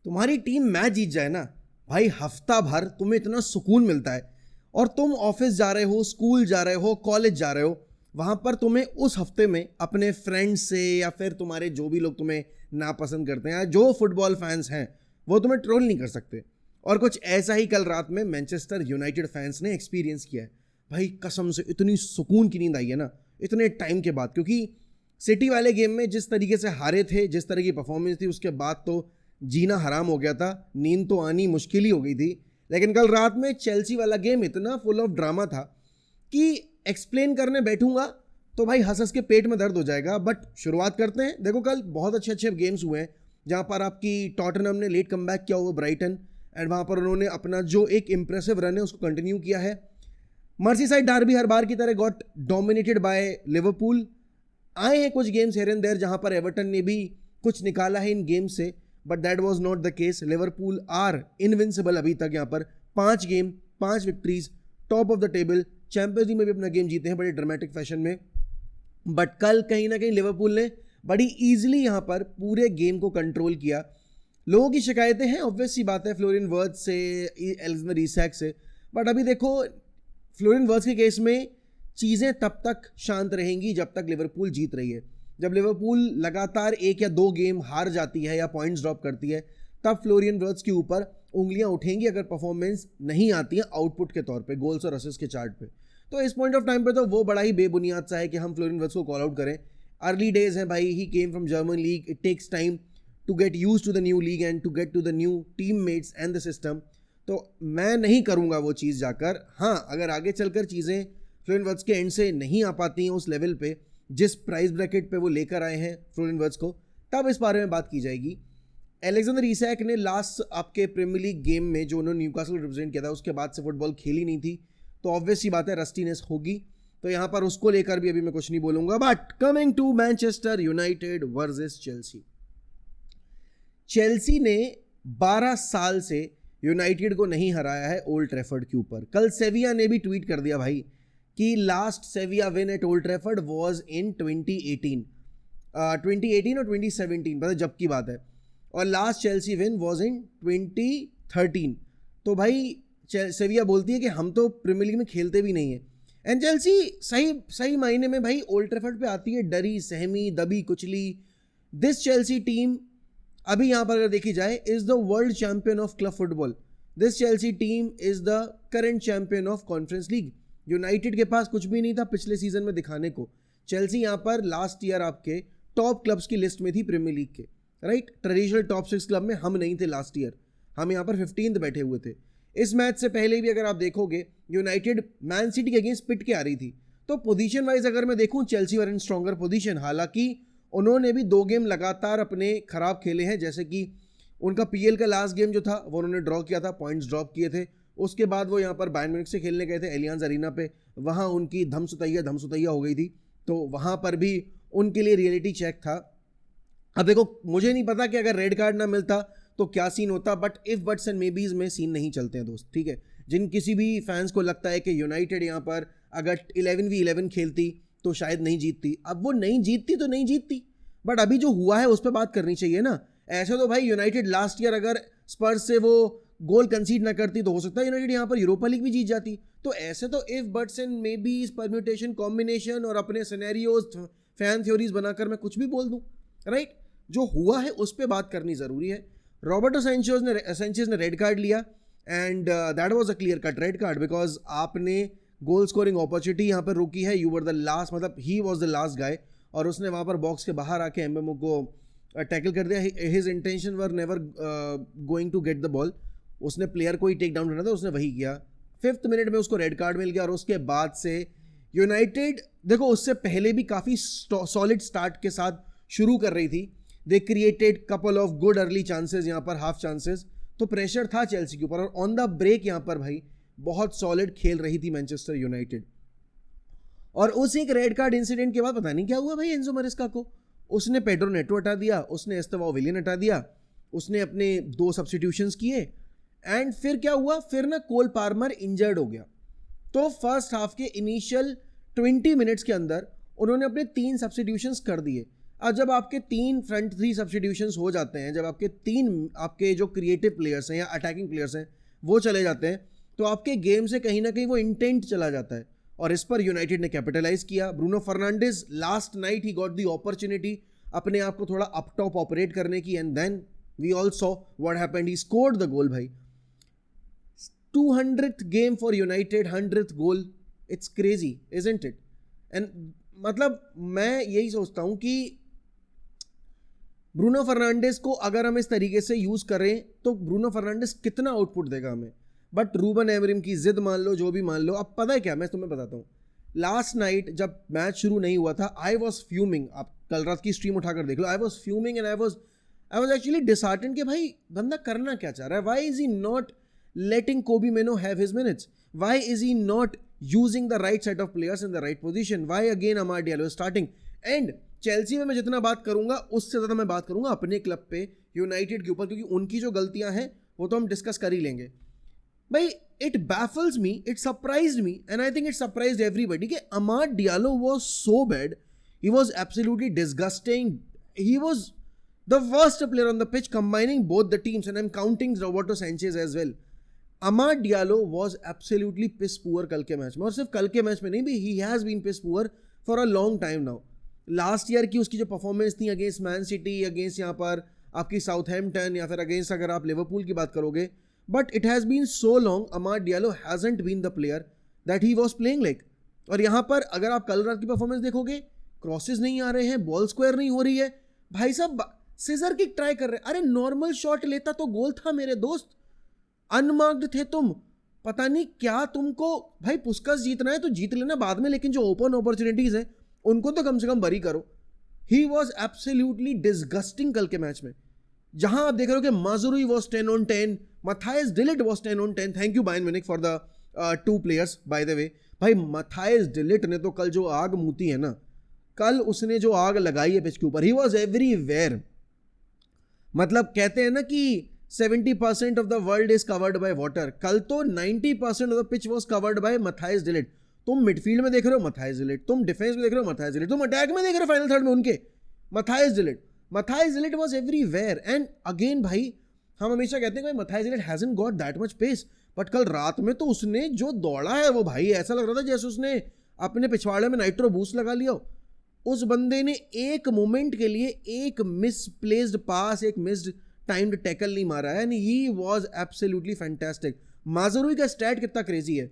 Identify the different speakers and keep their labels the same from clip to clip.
Speaker 1: तुम्हारी team match जीत जाए ना भाई, हफ्ता भर तुम्हें इतना सुकून मिलता है। और तुम ऑफिस जा रहे हो, स्कूल जा रहे हो, कॉलेज जा रहे हो, वहां पर तुम्हें उस हफ्ते में अपने फ्रेंड्स से या फिर तुम्हारे जो भी लोग तुम्हें नापसंद करते हैं, जो फुटबॉल फैंस हैं, वो तुम्हें ट्रोल नहीं कर सकते। और कुछ ऐसा ही कल रात में मैनचेस्टर यूनाइटेड फैंस ने एक्सपीरियंस किया है। भाई कसम से इतनी सुकून की नींद आई है ना इतने टाइम के बाद, क्योंकि सिटी वाले गेम में जिस तरीके से हारे थे, जिस तरह की परफॉर्मेंस थी, उसके बाद तो जीना हराम हो गया था, नींद तो आनी मुश्किल ही हो गई थी। लेकिन कल रात में चेल्सी वाला गेम इतना फुल ऑफ ड्रामा था कि एक्सप्लेन करने बैठूंगा तो भाई हंस हंस के पेट में दर्द हो जाएगा। बट शुरुआत करते हैं। देखो कल बहुत अच्छे अच्छे गेम्स हुए हैं, जहां पर आपकी टॉटनहम ने लेट कमबैक किया हुआ ब्राइटन, एंड वहां पर उन्होंने अपना जो एक इंप्रेसिव रन है उसको कंटिन्यू किया है। मर्सीसाइड डार्बी हर बार की तरह गॉट डोमिनेटेड बाय लिवरपूल। आए हैं कुछ गेम्स हेयर एंड देयर जहां पर एवर्टन ने भी कुछ निकाला है इन गेम से, but that was not the case. Liverpool are invincible अभी तक, यहाँ पर 5 game 5 victories, top of the table. Champions league में भी अपना गेम जीते हैं बड़े ड्रामेटिक फैशन में। बट कल कहीं ना कहीं लिवरपूल ने बड़ी ईजिली यहाँ पर पूरे गेम को कंट्रोल किया। लोगों की शिकायतें हैं, ऑब्वियस सी बात है, फ्लोरियन वर्थ से, एलेक्जेंडर इसाक से। बट अभी देखो फ्लोरियन वर्थ के केस में चीज़ें तब तक शांत रहेंगी जब तक लिवरपूल जीत रही है। जब लिवरपूल लगातार 1 या 2 गेम हार जाती है या पॉइंट्स ड्रॉप करती है, तब फ्लोरियन वर्थ के ऊपर उंगलियां उठेंगी अगर परफॉर्मेंस नहीं आती है आउटपुट के तौर पे, गोल्स और असिस्ट के चार्ट पे। तो इस पॉइंट ऑफ टाइम पे तो वो बड़ा ही बेबुनियाद सा है कि हम फ्लोरियन वर्थ को कॉल आउट करें। अर्ली डेज हैं भाई, he came from German league, it takes time to get used to the new league and to get to the new teammates and the system. तो मैं नहीं करूँगा वो चीज़ जाकर। हाँ, अगर आगे चलकर चीज़ें फ्लोरियन वर्थ के एंड से नहीं आ पाती हैं उस लेवल पे जिस प्राइस ब्रैकेट पे वो लेकर आए हैं फ्लोरियन वर्थ को, तब इस बारे में बात की जाएगी। एलेक्जेंडर इसाक ने लास्ट आपके प्रीमियर लीग गेम में जो उन्होंने न्यूकासल रिप्रेजेंट किया था, उसके बाद से फुटबॉल खेली नहीं थी, तो ऑब्वियस सी बात है रस्टीनेस होगी। तो यहाँ पर उसको लेकर भी अभी मैं कुछ नहीं बोलूंगा। But coming to Manchester United versus Chelsea, Chelsea ने 12 साल से यूनाइटेड को नहीं हराया है ओल्ड ट्रैफर्ड के ऊपर। कल सेविया ने भी ट्वीट कर दिया भाई कि last सेविया win at old Trafford was in 2018 और 2017, मतलब जब की बात है, और last Chelsea win was in 2013। तो भाई सेविया बोलती है कि हम तो प्रीमियर लीग में खेलते भी नहीं है, एंड चेल्सी सही मायने में भाई ओल्ड ट्रैफर्ड पे आती है डरी सहमी दबी कुचली। दिस चेल्सी टीम अभी यहाँ पर अगर देखी जाए is the world champion of club football. This Chelsea team is the current champion of conference league. United के पास कुछ भी नहीं था पिछले सीजन में दिखाने को। चेल्सी यहाँ पर लास्ट ईयर आपके टॉप क्लब्स की लिस्ट में थी प्रीमियर लीग के, राइट। ट्रेडिशनल टॉप 6 क्लब में हम नहीं थे लास्ट ईयर, हम यहाँ पर 15th बैठे हुए थे। इस मैच से पहले भी अगर आप देखोगे यूनाइटेड मैन सिटी के अगेंस्ट पिट के आ रही थी। तो पोजीशन वाइज अगर मैं देखूँ चेल्सी वर इन स्ट्रॉन्गर पोजीशन, हालांकि उन्होंने भी 2 गेम लगातार अपने खराब खेले हैं। जैसे कि उनका पीएल का लास्ट गेम जो था वो उन्होंने ड्रॉ किया था, पॉइंट्स ड्रॉप किए थे। उसके बाद वो यहाँ पर बायर्न म्यूनिख से खेलने गए थे एलियांज अरीना पे, वहाँ उनकी धमसुतैया हो गई थी, तो वहाँ पर भी उनके लिए रियलिटी चेक था। अब देखो मुझे नहीं पता कि अगर रेड कार्ड ना मिलता तो क्या सीन होता, बट इफ बट्स एंड मेबीज में सीन नहीं चलते हैं दोस्त, ठीक है। जिन किसी भी फैंस को लगता है कि यूनाइटेड यहाँ पर अगर 11v11 खेलती तो शायद नहीं जीतती, अब वो नहीं जीतती तो नहीं जीतती, बट अभी जो हुआ है उस पर बात करनी चाहिए ना। ऐसे तो भाई यूनाइटेड लास्ट ईयर अगर स्पर्स से वो गोल कंसीड ना करती तो हो सकता है यूनाइटेड यहाँ पर यूरोपा लीग भी जीत जाती। तो ऐसे तो if buts and maybes permutation combination और अपने सिनेरियोज फैन थ्योरीज बनाकर मैं कुछ भी बोल दूं, राइट। जो हुआ है उस पर बात करनी ज़रूरी है। रॉबर्टो सेंचेज ने रेड कार्ड लिया and that was a clear cut red card, because आपने गोल स्कोरिंग अपॉर्चुनिटी यहाँ पर रोकी है। यू वर द लास्ट, मतलब he was the last guy, और उसने वहाँ पर बॉक्स के बाहर आके एम्बेमो को टैकल कर दिया। His intention were never going to get the ball, उसने प्लेयर को ही टेक डाउन करना था, उसने वही किया। 5th मिनट में उसको रेड कार्ड मिल गया, और उसके बाद से यूनाइटेड देखो उससे पहले भी काफ़ी सॉलिड स्टार्ट के साथ शुरू कर रही थी। They created couple of good early chances, यहाँ पर हाफ चांसेस, तो प्रेशर था चेल्सी के ऊपर। और ऑन द ब्रेक यहाँ पर भाई बहुत सॉलिड खेल रही थी मैनचेस्टर यूनाइटेड। और उस एक रेड कार्ड इंसिडेंट के बाद पता नहीं क्या हुआ भाई एंजो मरेस्का को, उसने पेड्रो नेटो हटा दिया, उसने एस्तेवो विलियन हटा दिया, उसने अपने 2 सब्स्टिट्यूशंस किए, एंड फिर क्या हुआ, फिर ना कोल पार्मर इंजर्ड हो गया। तो फर्स्ट हाफ के इनिशियल 20 मिनट्स के अंदर उन्होंने अपने 3 सब्स्टिट्यूशंस कर दिए। और जब आपके 3 फ्रंट 3 सब्स्टिट्यूशंस हो जाते हैं, जब आपके 3 आपके जो क्रिएटिव प्लेयर्स हैं या अटैकिंग प्लेयर्स हैं वो चले जाते हैं, तो आपके गेम से कहीं ना कहीं वो इंटेंट चला जाता है, और इस पर यूनाइटेड ने कैपिटलाइज किया। Bruno Fernandes last night he got the opportunity अपने आप को थोड़ा अप टॉप ऑपरेट करने की, and then we all saw what happened, he scored the goal भाई। 200th game for United, 100th goal, it's crazy isn't it? And मतलब मैं यही सोचता हूं कि ब्रूनो फर्नांडिस को अगर हम इस तरीके से यूज करें तो ब्रूनो फर्नांडिस कितना आउटपुट देगा हमें, बट रूबन एमरिम की जिद मान लो, जो भी मान लो। अब पता है क्या, मैं तुम्हें बताता हूँ, लास्ट नाइट जब मैच शुरू नहीं हुआ था, आई वॉज फ्यूमिंग। आप कल रात की स्ट्रीम उठाकर देख लो, I was fuming and I was actually disheartened कि भाई बंदा करना क्या चाह रहा है, why is he not letting Kobe Mano have his minutes? Why is he not using the right set of players in the right position? Why again Amad Diallo is starting? And Chelsea में मैं जितना बात करूंगा उससे ज़्यादा मैं बात करूंगा अपने क्लब पे, यूनाइटेड के ऊपर, क्योंकि उनकी जो गलतियां हैं वो तो हम डिस्कस कर ही लेंगे भाई। It baffles me, it surprised me, and I think it surprised everybody कि Amad Diallo was so bad, he was absolutely disgusting, he was the worst player on the pitch combining both the teams, and I am counting Roberto Sanchez as well. Amad Diallo was absolutely piss poor कल के match में, और सिर्फ कल के match में नहीं भी, he has been piss poor for a long time now. Last year की उसकी जो परफॉर्मेंस थी अगेंस्ट मैन सिटी, अगेंस्ट यहाँ पर आपकी साउथहैम्पटन, या फिर अगेंस्ट अगर आप लिवरपूल की बात करोगे, but it has been so long, Amad Diallo hasn't been the player that he was playing like. और यहाँ पर अगर आप कल रात की परफॉर्मेंस देखोगे, क्रॉसेस नहीं आ रहे हैं, बॉल स्क्वायर नहीं हो रही है, भाई साहब सीजर किक ट्राई कर रहे हैं, अरे नॉर्मल शॉट लेता तो गोल था मेरे दोस्त, अनमार्क्ड थे तुम, पता नहीं क्या तुमको। भाई पुस्कस जीतना है तो जीत लेना बाद में, लेकिन जो ओपन अपॉर्चुनिटीज हैं उनको तो कम से कम बरी करो। ही वॉज एब्सोल्युटली डिस्गस्टिंग कल के मैच में, जहां आप देख रहे हो कि Mazraoui was 10 on 10, Matthijs de Ligt was 10 on 10। Thank you Bayern Munich for the 2 players by the way. भाई मथाइस डिलिट ने तो कल जो आग मूती है ना, कल उसने जो आग लगाई है पिच के ऊपर, ही वॉज एवरीवेयर। मतलब कहते हैं ना कि 70% of the world is covered by water, कल तो 90% of the pitch was covered by Matthias delete. तुम मिडफील्ड में देख रहे हो मथाइस डिलिट, तुम डिफेंस में देख रहे हो मथाइस डिलिट, तुम अटैक में देख रहे हो फाइनल थर्ड में उनके Matthijs de Ligt. Matthijs de Ligt was everywhere, and again भाई हम हमेशा कहते हैं कि Matthijs de Ligt hasn't got that much pace, but कल रात में तो उसने जो दौड़ा है वो भाई ऐसा लग रहा था जैसे उसने अपने पिछवाड़े में नाइट्रो बूस्ट लगा लिया। उस बंदे ने एक मोमेंट के लिए एक मिसप्लेस्ड पास, एक मिस्ड टाइम्ड टैकल नहीं मारा है, and he was absolutely fantastic. Mazraoui का स्टैट कितना क्रेजी है,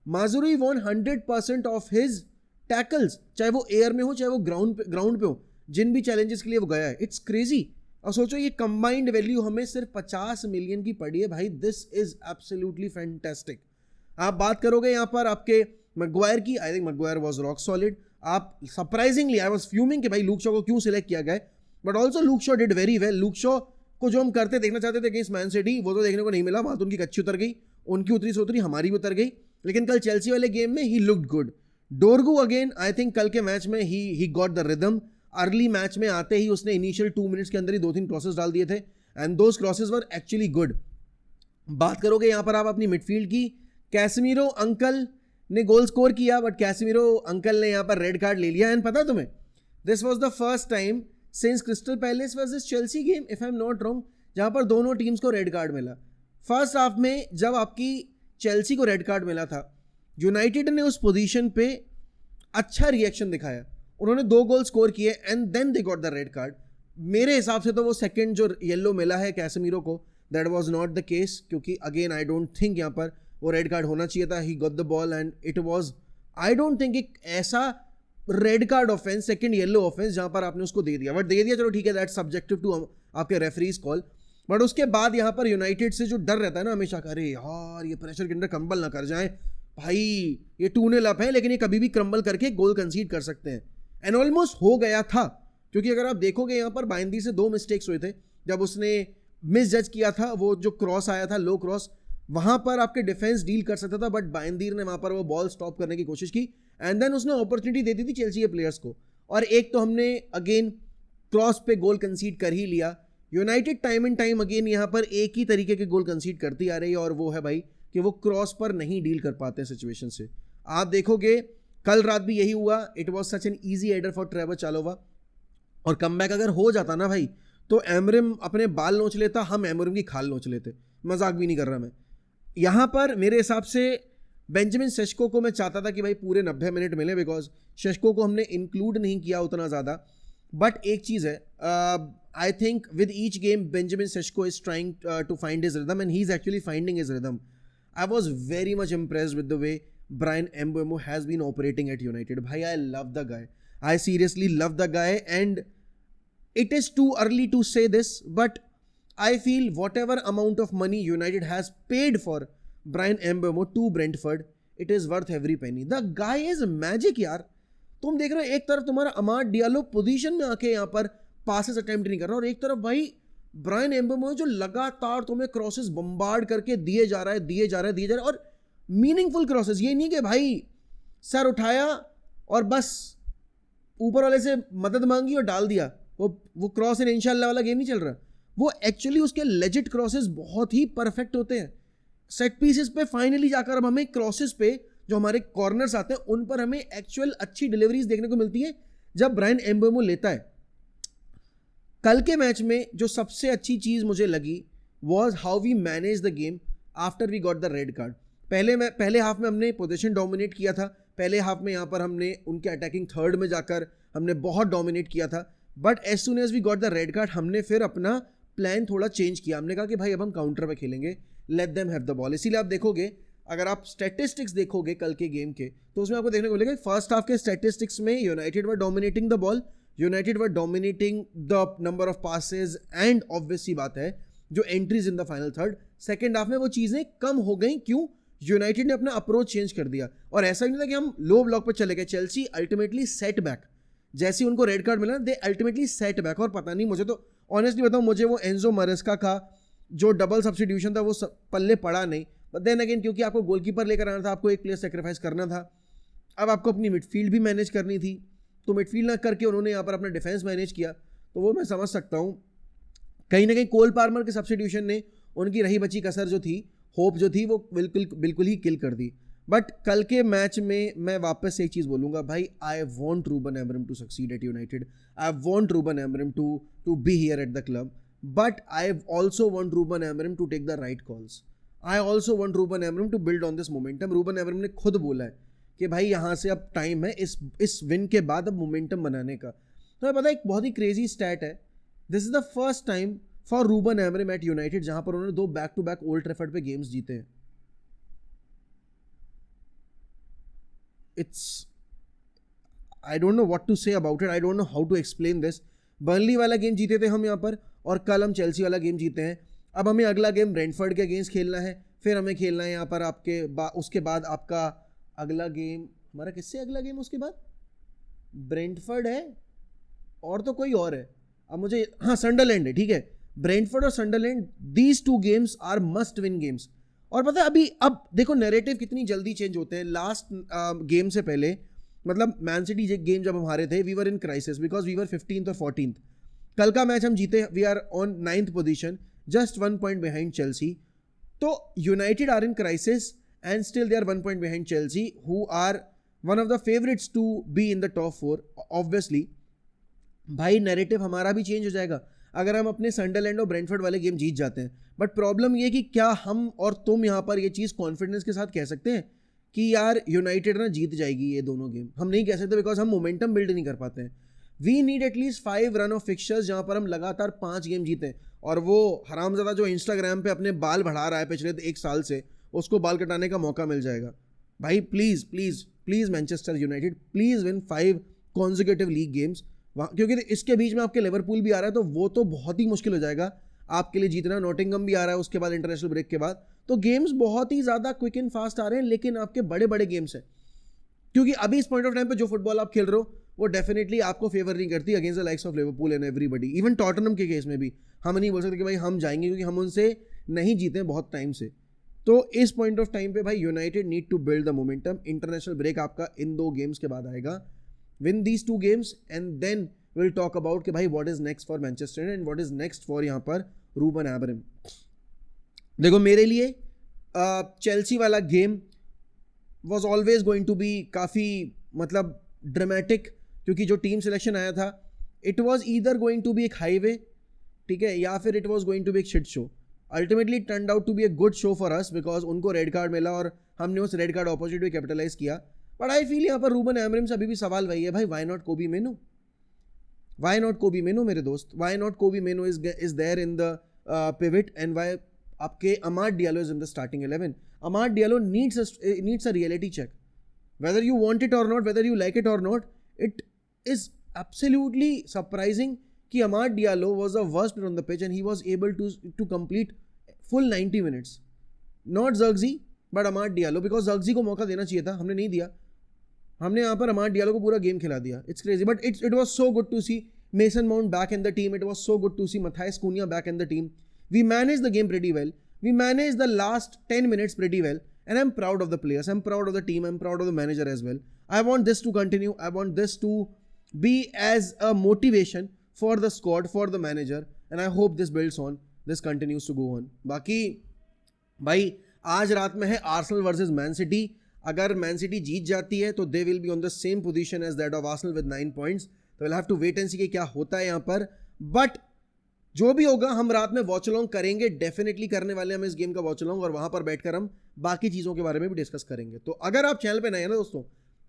Speaker 1: Mazraoui won 100% of his tackles, चाहे वो एयर में हो चाहे वो ग्राउंड पे हो, जिन भी चैलेंजेस के लिए वो गया है, इट्स क्रेजी। और सोचो ये कंबाइंड वैल्यू हमें सिर्फ 50 मिलियन की पड़ी है भाई, दिस इज एब्सोल्युटली फैंटास्टिक। आप बात करोगे यहाँ पर आपके मैगवायर की, I think Maguire was rock solid. आप सरप्राइजिंगली आई वाज फ्यूमिंग कि भाई लूक शॉ को क्यों सिलेक्ट किया गया, but also Luke Shaw did very well. Luke Shaw को जो हम करते देखना चाहते थे अगेंस्ट मैन सिटी, वो तो देखने को नहीं मिला, वहां तो उनकी कच्ची उतर गई, उनकी उतरी से उतरी, हमारी भी उतर गई। लेकिन कल चेल्सी वाले गेम में he looked good. डोरगू again I think कल के मैच में ही got the rhythm. Early match में आते ही उसने इनिशियल 2 मिनट्स के अंदर ही 2-3 क्रॉसेस डाल दिए थे, and those crosses were actually good. बात करोगे यहाँ पर आप अपनी मिडफील्ड की, कैसेमीरो अंकल ने गोल स्कोर किया, बट कैसेमीरो अंकल ने यहाँ पर रेड कार्ड ले लिया। एंड पता है तुम्हें, this was the first time since crystal palace versus Chelsea game, if I am not wrong, जहाँ पर दोनों टीम्स को रेड कार्ड मिला। फर्स्ट हाफ में जब आपकी चेल्सी को रेड कार्ड मिला था, यूनाइटेड ने उस पोजीशन पे अच्छा रिएक्शन दिखाया, उन्होंने 2 गोल स्कोर किए, and then they got the red card. मेरे हिसाब से तो वो सेकंड जो येलो मिला है कैसेमीरो को, that was not the case, क्योंकि अगेन आई डोंट थिंक यहाँ पर वो रेड कार्ड होना चाहिए था। ही got the ball and it was, I don't think एक ऐसा red card offence, second yellow offence जहाँ पर आपने उसको दे दिया, बट दे दिया, चलो ठीक है, दैट्स सब्जेक्टिव टू आपके रेफरीज कॉल। बट उसके बाद यहाँ पर यूनाइटेड से जो डर रहता है ना हमेशा, अरे यार ये प्रेशर के अंदर क्रम्बल ना कर जाए, भाई ये 2-0 अप है लेकिन ये कभी भी क्रम्बल करके गोल कंसीड कर सकते हैं, एंड ऑलमोस्ट हो गया था। क्योंकि अगर आप देखोगे यहाँ पर बाइंदी से 2 मिस्टेक्स हुए थे, जब उसने मिस जज किया था, वो जो क्रॉस आया था लो क्रॉस, वहां पर आपके डिफेंस डील कर सकता था, बट बाइंदीर ने वहां पर वो बॉल स्टॉप करने की कोशिश की, एंड देन उसने अपॉर्चुनिटी दे दी थी चेल्सी के प्लेयर्स को, और एक तो हमने अगेन क्रॉस पे गोल कंसीड कर ही लिया। United time and time again यहाँ पर एक ही तरीके के गोल कंसीड करती आ रही है, और वो है भाई कि वो क्रॉस पर नहीं डील कर पाते हैं सिचुएशन से। आप देखोगे कल रात भी यही हुआ, it was such an easy header for Trevoh Chalobah, और कमबैक अगर हो जाता ना भाई, तो एमरिम अपने बाल नोच लेता, हम एमरिम की खाल नोच लेते। मजाक भी नहीं कर रहा मैं। यहाँ पर मेरे हिसाब से बेंजामिन सेस्को को मैं चाहता था कि भाई पूरे 90 मिनट मिले, बिकॉज सेस्को को हमने इंक्लूड नहीं किया उतना ज़्यादा। बट एक चीज़ है, I think with each game Benjamin Sesko is trying to find his rhythm, and he is actually finding his rhythm. I was very much impressed with the way Brian Mbeumo has been operating at United. Bhai, I love the guy. I seriously love the guy, and it is too early to say this, but I feel whatever amount of money United has paid for Brian Mbeumo to Brentford, it is worth every penny. The guy is magic यार. तुम देख रहे हो एक तरफ तुम्हारा अमाद Diallo position में आके यहाँ पर पासेस अटेम्प्ट नहीं कर रहा, और एक तरफ भाई ब्रायन एम्बेमो जो लगातार तुम्हें क्रॉसेस बम्बार्ड करके दिए जा रहा है, और मीनिंगफुल क्रॉसेस. ये नहीं कि भाई सर उठाया और बस ऊपर वाले से मदद मांगी और डाल दिया. वो क्रॉस इन इंशाल्लाह वाला गेम नहीं चल रहा. वो एक्चुअली उसके लेजिट क्रॉसेस बहुत ही परफेक्ट होते हैं. सेट पीसेस पे फाइनली जाकर अब हमें क्रॉसेस पे जो हमारे कॉर्नर्स आते हैं उन पर हमें एक्चुअल अच्छी डिलीवरीज देखने को मिलती है जब ब्रायन एम्बेमो लेता है. कल के मैच में जो सबसे अच्छी चीज़ मुझे लगी was how we manage the game after we got the red card. पहले हाफ में हमने पोजीशन डोमिनेट किया था. पहले हाफ में यहाँ पर हमने उनके अटैकिंग थर्ड में जाकर हमने बहुत डोमिनेट किया था. But as soon as we got the red card हमने फिर अपना प्लान थोड़ा चेंज किया. हमने कहा कि भाई अब हम काउंटर पे खेलेंगे, let them have the ball. इसीलिए आप देखोगे, अगर आप स्टैटिस्टिक्स देखोगे कल के गेम के, तो उसमें आपको देखने को मिलेगा फर्स्ट हाफ के स्टैटिस्टिक्स में United were dominating the ball, United were dominating the number of passes, and obviously बात है जो entries in the final third. Second half में वो चीज़ें कम हो गई. क्यों? यूनाइटेड ने अपना अप्रोच चेंज कर दिया. और ऐसा नहीं था कि हम लो ब्लॉक पर चले गए. Chelsea ultimately set back. जैसे उनको रेड कार्ड मिला, दे अल्टीमेटली सेट बैक. और पता नहीं, मुझे तो ऑनेस्टली बताऊं, मुझे वो एंजो मरेस्का का जो डबल सब्स्टिट्यूशन था वो पल्ले पड़ा नहीं. बट देन अगेन, क्योंकि आपको गोलकीपर लेकर आना था, आपको एक प्लेयर सेक्रीफाइस करना था, अब आपको अपनी मिडफील्ड भी मैनेज करनी थी, तो मिडफील्ड ना करके उन्होंने यहाँ पर अपना डिफेंस मैनेज किया. तो वो मैं समझ सकता हूँ. कहीं ना कहीं कोल पार्मर के सब्स्टिट्यूशन ने उनकी रही बची कसर जो थी, होप जो थी, वो बिल्कुल ही किल कर दी. बट कल के मैच में मैं वापस से एक चीज़ बोलूँगा भाई, I want Ruben Amorim to succeed at United. I want Ruben Amorim to be here at the club. But I also want Ruben Amorim to take the right calls. I also want Ruben Amorim to build on this momentum. Ruben Amorim ने खुद बोला है कि भाई यहाँ से अब time है इस विन के बाद अब मोमेंटम बनाने का. तो मैं पता है, एक बहुत ही क्रेजी स्टैट है. This is the first time for Ruben Amorim at United जहां पर उन्होंने 2 back to back Old Trafford पे गेम्स जीते हैं. It's, I don't know what to say about it. I don't know how to explain this. Burnley वाला game जीते थे हम यहाँ पर, और कल हम चेल्सी वाला गेम जीते हैं. अब हमें अगला गेम ब्रेंटफोर्ड के अगेंस्ट खेलना है, फिर हमें खेलना है यहाँ पर उसके बाद आपका अगला गेम हमारा किससे, अगला गेम उसके बाद ब्रेंटफोर्ड है और तो कोई और है. अब मुझे, हाँ, सनडरलैंड है. ठीक है, ब्रेंटफोर्ड और Sunderland, these 2 games are must win games. और पता है अब देखो नैरेटिव कितनी जल्दी चेंज होते हैं. लास्ट गेम से पहले, मतलब मैन सिटी गेम जब हम हारे थे, we were in crisis because we were 15th और 14th. कल का मैच हम जीते, we are on 9th position, just 1 point behind Chelsea. तो United are in crisis and still they are 1 point behind Chelsea, who are one of the favorites to be in the top 4. Obviously भाई narrative हमारा भी change हो जाएगा अगर हम अपने सनडरलैंड और ब्रेंटफोर्ड वाले गेम जीत जाते हैं. बट प्रॉब्लम ये कि क्या हम और तुम यहाँ पर ये चीज़ कॉन्फिडेंस के साथ कह सकते हैं कि यार यूनाइटेड ना जीत जाएगी ये दोनों गेम? हम नहीं कह सकते, बिकॉज हम मोमेंटम बिल्ड नहीं कर पाते हैं. We need at least 5 run of fixtures जहाँ पर हम लगातार 5 गेम जीतें. और वो हरामज़ादा जो इंस्टाग्राम पे अपने बाल बढ़ा रहा है पिछले 1 साल से, उसको बाल कटाने का मौका मिल जाएगा. भाई please please please Manchester United, please win 5 consecutive league games. क्योंकि इसके बीच में आपके लिवरपूल भी आ रहा है, तो वो तो बहुत ही मुश्किल हो जाएगा आपके लिए जीतना. नॉटिंघम भी आ रहा है उसके बाद, इंटरनेशनल ब्रेक के बाद. तो गेम्स बहुत ही ज़्यादा क्विक एंड फास्ट आ रहे हैं, लेकिन आपके बड़े बड़े गेम्स हैं. क्योंकि अभी इस पॉइंट ऑफ टाइम पे जो फुटबॉल आप खेल रहे हो वो डेफिनेटली आपको फेवर नहीं करती against the likes of Liverpool and everybody. Even Tottenham के केस में भी हम नहीं बोल सकते कि भाई हम जाएंगे, क्योंकि हम उनसे नहीं जीते बहुत टाइम से. तो इस पॉइंट ऑफ टाइम पे भाई United need to build the momentum. International break आपका इन 2 गेम्स के बाद आएगा. Win these 2 games and then will talk about कि भाई what is next for Manchester and what is next for यहाँ पर रूबन एमरम. देखो मेरे लिए चेल्सी वाला game was always going to be काफ़ी मतलब ड्रामेटिक, क्योंकि जो टीम सिलेक्शन आया था it was either going to be एक हाईवे, ठीक है, या फिर it was going to be एक shit show. Ultimately turn out to be a good show for us because उनको रेड कार्ड मिला और हमने उस रेड कार्ड ऑपोजिट भी कैपिटलाइज किया. बट आई फील यहाँ पर रूबन एमरिम से अभी भी सवाल वही है भाई, Y not Kobbie menu? Y not Kobbie मेनू मेरे दोस्त? Why not Kobbie Mainoo is there in the pivot and why आपके Amad Diallo is in the starting 11? Amad Diallo needs a reality check. Whether you want it or not, whether you like it or not, it is absolutely surprising कि Amad Diallo was the worst player on the pitch and he was able to complete full 90 minutes. Not Zirkzee, but Amad Diallo, because Zirkzee को मौका देना चाहिए था, हमने नहीं दिया. हमने यहाँ पर अमाद डियालो को पूरा गेम खिला दिया. It's crazy, but it was so good to see Mason Mount back in the team. It was so good to see Matthias Cunha back in the team. We managed the game pretty well. We managed the last 10 minutes pretty well. And I'm proud of the players. I'm proud of the team. I'm proud of the manager as well. I want this to continue. I want this to be as a motivation for the squad, for the manager. And I hope this builds on. This continues to go on. बाकी भाई आज रात में है Arsenal versus Man City. अगर Man City जीत जाती है तो they will be on the same position as that of Arsenal with 9 points. तो will have to wait and see कि क्या होता है यहाँ पर. बट जो भी होगा हम रात में वॉच अलॉन्ग करेंगे, डेफिनेटली करने वाले हम इस गेम का वॉच अलॉन्ग, और वहां पर बैठकर हम बाकी चीज़ों के बारे में भी डिस्कस करेंगे. तो अगर आप चैनल पे नए हैं ना दोस्तों,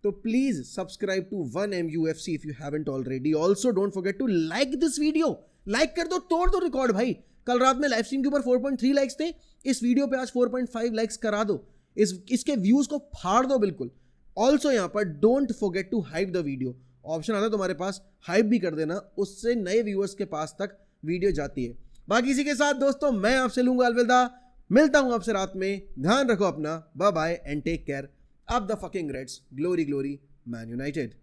Speaker 1: तो please subscribe to 1MUFC if you haven't already. Also don't forget to like this video. Like कर दो, तोड़ दो रिकॉर्ड भाई. कल रात में लाइव स्ट्रीम के ऊपर 4.3 लाइक्स थे, इस वीडियो पे आज 4.5 लाइक्स करा दो. इसके व्यूज को फाड़ दो बिल्कुल. ऑल्सो यहाँ पर don't forget to hype the video. Option आता है तुम्हारे पास, हाइप भी कर देना, उससे नए व्यूअर्स के पास तक वीडियो जाती है. बाकी इसी के साथ दोस्तों मैं आपसे लूंगा अलविदा. मिलता हूं आपसे रात में. ध्यान रखो अपना. Bye bye and take care. Up the fucking Reds. Glory glory Man United.